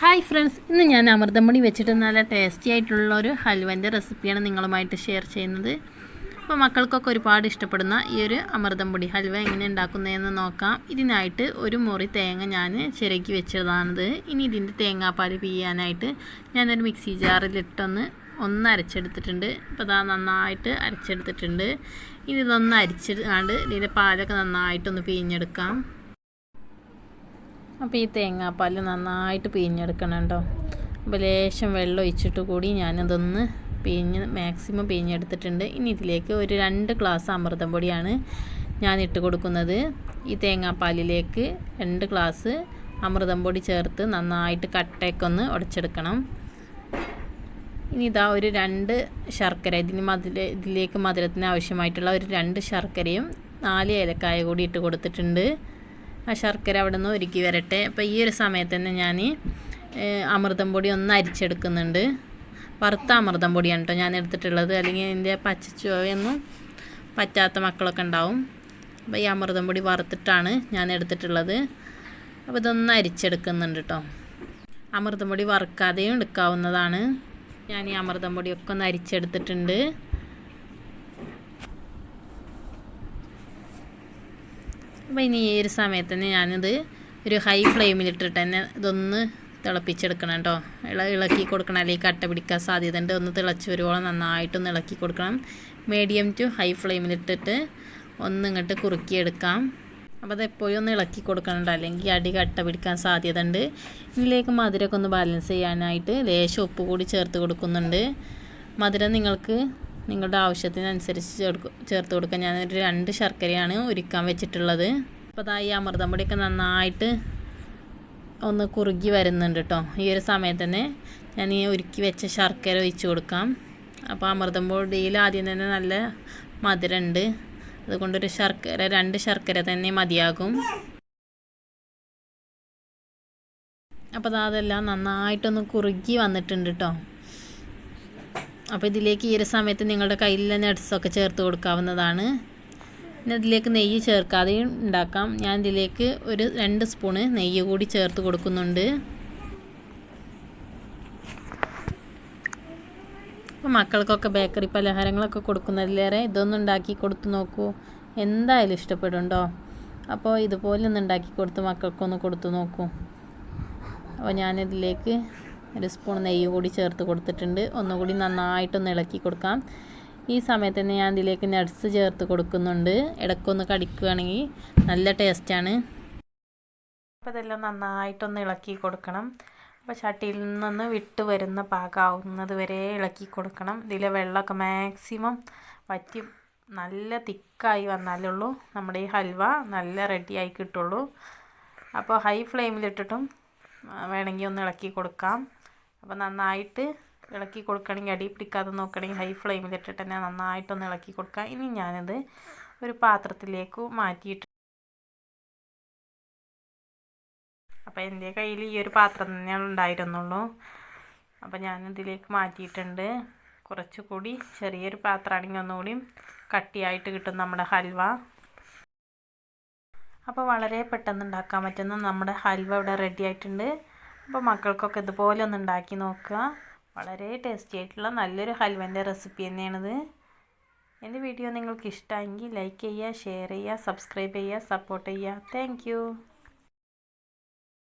Hi friends, ഇന്ന് ഞാൻ അമൃതംപൊടി വെച്ചിട്ട് നല്ല ടേസ്റ്റി ആയിട്ടുള്ള ഒരു ഹൽവൻ്റെ റെസിപ്പിയാണ് നിങ്ങളുമായിട്ട് ഷെയർ ചെയ്യുന്നത്. അപ്പോൾ മക്കൾക്കൊക്കെ ഒരുപാട് ഇഷ്ടപ്പെടുന്ന ഈ ഒരു അമൃതംപൊടി ഹൽവ എങ്ങനെ ഉണ്ടാക്കുന്നതെന്ന് നോക്കാം. ഇതിനായിട്ട് ഒരു മുറി തേങ്ങ ഞാൻ ചിരകി വെച്ചതാണിത്. ഇനി ഇതിൻ്റെ തേങ്ങാപ്പാൽ പിഴിയാനായിട്ട് ഞാനൊരു മിക്സി ജാറിലിട്ടൊന്ന് അരച്ചെടുത്തിട്ടുണ്ട്. അപ്പോൾ ഇതാ നന്നായിട്ട് അരച്ചെടുത്തിട്ടുണ്ട്. ഇനി ഇതൊന്ന് അരിച്ചിടാണ്ട് ഇതിൻ്റെ പാലൊക്കെ നന്നായിട്ടൊന്ന് പിഴിഞ്ഞെടുക്കാം. അപ്പോൾ ഈ തേങ്ങാപ്പാൽ നന്നായിട്ട് പിഴിഞ്ഞെടുക്കണം കേട്ടോ. അപ്പോൾ ലേശം വെള്ളം ഒഴിച്ചിട്ട് കൂടി ഞാനതൊന്ന് മാക്സിമം പിഴിഞ്ഞെടുത്തിട്ടുണ്ട്. ഇനി ഇതിലേക്ക് ഒരു 2 ഗ്ലാസ് അമൃതം പൊടിയാണ് ഞാൻ ഇട്ട് കൊടുക്കുന്നത്. ഈ തേങ്ങാപ്പാലിലേക്ക് 2 ഗ്ലാസ് അമൃതം പൊടി ചേർത്ത് നന്നായിട്ട് കട്ടയൊക്കെ ഉടച്ചെടുക്കണം. ഇനി ഇതാ ഒരു 2 ശർക്കര, ഇതിലേക്ക് മധുരത്തിന് ആവശ്യമായിട്ടുള്ള ഒരു 2 ശർക്കരയും 4 ഏലക്കായ കൂടി ഇട്ട് കൊടുത്തിട്ടുണ്ട്. ആ ശർക്കര അവിടെ നിന്ന് ഒരുക്കി വരട്ടെ. അപ്പോൾ ഈ ഒരു സമയത്ത് തന്നെ ഞാൻ അമൃതം പൊടി ഒന്ന് അരിച്ചെടുക്കുന്നുണ്ട്. വറുത്ത അമൃതം പൊടിയാണ് കേട്ടോ ഞാൻ എടുത്തിട്ടുള്ളത്, അല്ലെങ്കിൽ അതിൻ്റെ പച്ചച്ചുവയൊന്നും പറ്റാത്ത മക്കളൊക്കെ ഉണ്ടാവും. അപ്പോൾ ഈ അമൃതം പൊടി വറുത്തിട്ടാണ് ഞാൻ എടുത്തിട്ടുള്ളത്. അപ്പോൾ ഇതൊന്ന് അരിച്ചെടുക്കുന്നുണ്ട് കേട്ടോ. അമൃതം പൊടി വറുക്കാതെയും എടുക്കാവുന്നതാണ്. ഞാൻ ഈ അമൃതം പൊടിയൊക്കെ ഒന്ന് അരിച്ചെടുത്തിട്ടുണ്ട്. അപ്പോൾ ഇനി ഈ ഒരു സമയത്ത് തന്നെ ഞാനിത് ഒരു ഹൈ ഫ്ലെയിമിലിട്ടിട്ട് തന്നെ ഇതൊന്ന് തിളപ്പിച്ചെടുക്കണം കേട്ടോ. ഇളക്കി കൊടുക്കണം, അല്ലെങ്കിൽ കട്ട പിടിക്കാൻ സാധ്യതയുണ്ട്. ഒന്ന് തിളച്ച് വരുവോളം നന്നായിട്ടൊന്ന് ഇളക്കി കൊടുക്കണം. മീഡിയം ടു ഹൈ ഫ്ലെയിമിലിട്ടിട്ട് ഇങ്ങോട്ട് കുറുക്കിയെടുക്കാം. അപ്പോൾ അതെപ്പോഴും ഒന്ന് ഇളക്കി കൊടുക്കണുണ്ട്, അല്ലെങ്കിൽ അടി കട്ട പിടിക്കാൻ സാധ്യത ഉണ്ട്. ഇതിലേക്ക് മധുരമൊക്കെ ഒന്ന് ബാലൻസ് ചെയ്യാനായിട്ട് ലേശം ഉപ്പ് കൂടി ചേർത്ത് കൊടുക്കുന്നുണ്ട്. മധുരം നിങ്ങൾക്ക് നിങ്ങളുടെ ആവശ്യത്തിനനുസരിച്ച് ചേർത്ത് കൊടുക്കുക. ഞാനൊരു 2 ശർക്കരയാണ് ഉരുക്കാൻ വെച്ചിട്ടുള്ളത്. അപ്പോൾ അതാ ഈ അമൃതം പൊടിയൊക്കെ നന്നായിട്ട് ഒന്ന് കുറുകി വരുന്നുണ്ട് കേട്ടോ. ഈ ഒരു സമയത്ത് തന്നെ ഞാൻ ഈ ഉരുക്കി വെച്ച ശർക്കര ഒഴിച്ച് കൊടുക്കാം. അപ്പോൾ അമൃതം പൊടിയിൽ ആദ്യം തന്നെ നല്ല മധുരമുണ്ട്, അതുകൊണ്ടൊരു 2 ശർക്കര തന്നെ മതിയാകും. അപ്പോൾ അതെല്ലാം നന്നായിട്ടൊന്ന് കുറുകി വന്നിട്ടുണ്ട് കേട്ടോ. അപ്പോൾ ഇതിലേക്ക് ഈ ഒരു സമയത്ത് നിങ്ങളുടെ കയ്യിലുള്ള നട്ട്സൊക്കെ ചേർത്ത് കൊടുക്കാവുന്നതാണ്. പിന്നെ ഇതിലേക്ക് നെയ്യ് ചേർക്കാതെയും ഉണ്ടാക്കാം. ഞാൻ ഇതിലേക്ക് ഒരു 2 സ്പൂണ് നെയ്യ് കൂടി ചേർത്ത് കൊടുക്കുന്നുണ്ട്. അപ്പോൾ മക്കൾക്കൊക്കെ ബേക്കറി പലഹാരങ്ങളൊക്കെ കൊടുക്കുന്നതിലേറെ ഇതൊന്നും ഉണ്ടാക്കി കൊടുത്ത് നോക്കൂ, എന്തായാലും ഇഷ്ടപ്പെടുണ്ടോ. അപ്പോൾ ഇതുപോലെ ഒന്ന് ഉണ്ടാക്കി കൊടുത്ത് മക്കൾക്കൊന്ന് കൊടുത്തു നോക്കൂ. അപ്പോൾ ഞാനിതിലേക്ക് 1 സ്പൂൺ നെയ്യ് കൂടി ചേർത്ത് കൊടുത്തിട്ടുണ്ട്. ഒന്നുകൂടി നന്നായിട്ടൊന്ന് ഇളക്കി കൊടുക്കാം. ഈ സമയത്ത് തന്നെ ഞാൻ ഇതിലേക്ക് നട്ട്സ് ചേർത്ത് കൊടുക്കുന്നുണ്ട്. ഇടയ്ക്കൊന്ന് കടിക്കുകയാണെങ്കിൽ നല്ല ടേസ്റ്റാണ്. അപ്പോൾ ഇതെല്ലാം നന്നായിട്ടൊന്ന് ഇളക്കി കൊടുക്കണം. അപ്പോൾ ചട്ടിയിൽ നിന്ന് വിട്ട് വരുന്ന പാകമാവുന്നത് വരെ ഇളക്കി കൊടുക്കണം. ഇതിലെ വെള്ളമൊക്കെ മാക്സിമം വറ്റി നല്ല തിക്കായി വന്നാലുള്ളൂ നമ്മുടെ ഈ ഹൽവ നല്ല റെഡിയായി കിട്ടുള്ളൂ. അപ്പോൾ ഹൈ ഫ്ലെയിമിലിട്ടിട്ടും വേണമെങ്കിൽ ഒന്ന് ഇളക്കി കൊടുക്കാം. അപ്പോൾ നന്നായിട്ട് ഇളക്കി കൊടുക്കണമെങ്കിൽ അടി പിടിക്കാതെ നോക്കണമെങ്കിൽ ഹൈ ഫ്ലെയിമിലിട്ടിട്ട് തന്നെ നന്നായിട്ടൊന്ന് ഇളക്കി കൊടുക്കാം. ഇനി ഞാനിത് ഒരു പാത്രത്തിലേക്ക് മാറ്റിയിട്ട്, അപ്പോൾ എൻ്റെ കയ്യിൽ ഈ ഒരു പാത്രം തന്നെയാണ് ഉണ്ടായിരുന്നുള്ളൂ. അപ്പോൾ ഞാനിതിലേക്ക് മാറ്റിയിട്ടുണ്ട്. കുറച്ചുകൂടി ചെറിയൊരു പാത്രമാണെങ്കിൽ ഒന്നുകൂടി കട്ടിയായിട്ട് കിട്ടും നമ്മുടെ ഹൽവ. അപ്പോൾ വളരെ പെട്ടെന്ന് ഉണ്ടാക്കാൻ പറ്റുന്ന നമ്മുടെ ഹൽവ ഇവിടെ റെഡി ആയിട്ടുണ്ട്. അപ്പോൾ മക്കൾക്കൊക്കെ ഇതുപോലെ ഒന്ന് ഉണ്ടാക്കി നോക്കുക. വളരെ ടേസ്റ്റി ആയിട്ടുള്ള നല്ലൊരു ഹൽവൻ്റെ റെസിപ്പി തന്നെയാണിത്. എൻ്റെ വീഡിയോ നിങ്ങൾക്ക് ഇഷ്ടമെങ്കിൽ ലൈക്ക് ചെയ്യുക, ഷെയർ ചെയ്യുക, സബ്സ്ക്രൈബ് ചെയ്യുക, സപ്പോർട്ട് ചെയ്യുക. താങ്ക്